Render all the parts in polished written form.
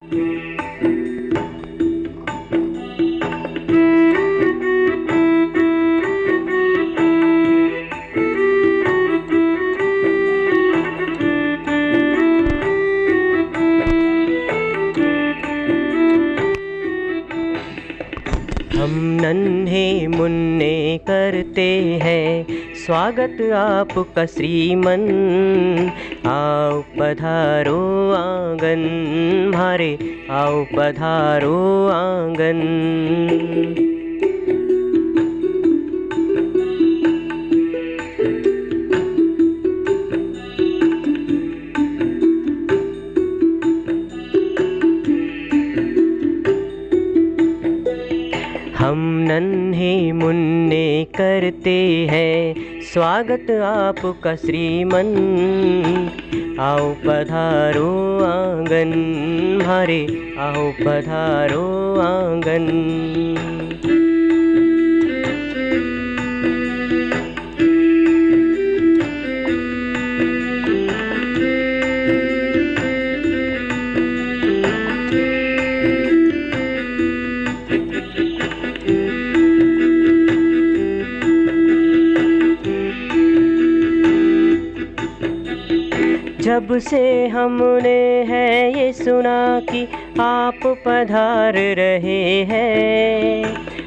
हम नन्हे मुन्ने करते हैं स्वागत आपका श्रीमन। आओ पधारो आंगन हमारे, आओ पधारो आंगन। हम नन्हे मुन्ने करते हैं स्वागत आपका श्रीमन। आओ पधारो आंगन हमारे, आओ पधारो आंगन। जब से हमने है ये सुना कि आप पधार रहे हैं,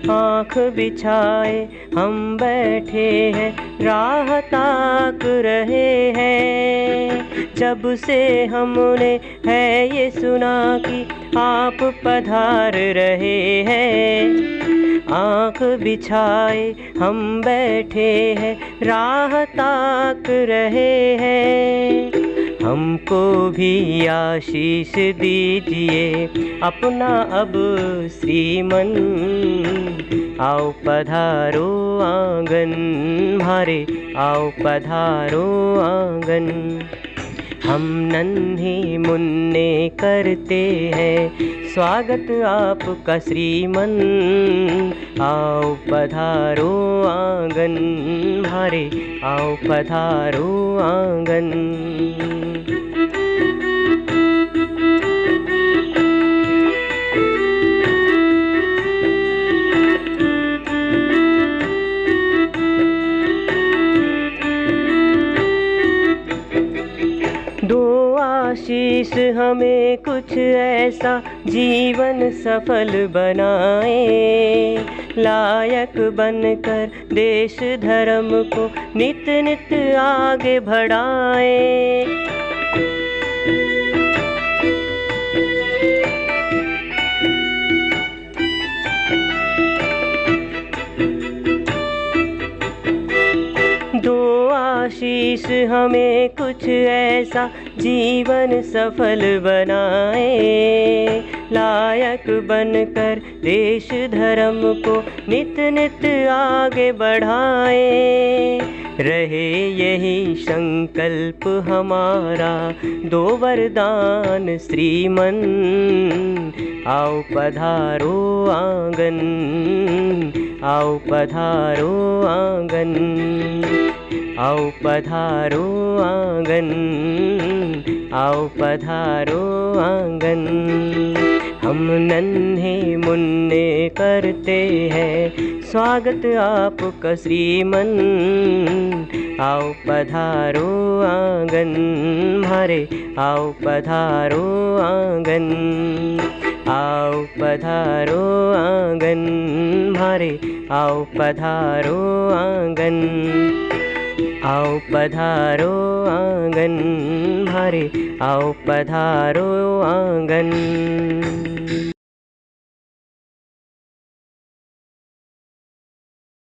आँख बिछाए हम बैठे हैं, राह ताक रहे हैं। जब से हमने है ये सुना कि आप पधार रहे हैं, आँख बिछाए हम बैठे हैं, राह ताक रहे हैं। हमको भी आशीष दीजिए अपना अब श्रीमन। आओ पधारो आंगन हमारे, आओ पधारो आंगन। हम नन्हे मुन्ने करते हैं स्वागत आपका श्रीमन। आओ पधारो आंगन हमारे, आओ पधारो आंगन। दो आशीष हमें कुछ ऐसा जीवन सफल बनाए, लायक बनकर देश धर्म को नित नित आगे बढ़ाए। दो आशीष हमें कुछ ऐसा जीवन सफल बनाए, लायक बनकर देश धर्म को नित नित आगे बढ़ाए। रहे यही संकल्प हमारा, दो वरदान श्रीमन। आओ पधारो आंगन, आओ पधारो आंगन, आओ पधारो आंगन, आओ पधारो आंगन। हम नन्हे मुन्ने करते हैं स्वागत आपका श्रीमन। आओ पधारो आंगन हमारे, आओ पधारो आंगन। आओ पधारो आंगन हमारे, आओ पधारो आंगन। आओ पधारो आंगन हमारे, आओ पधारो आंगन।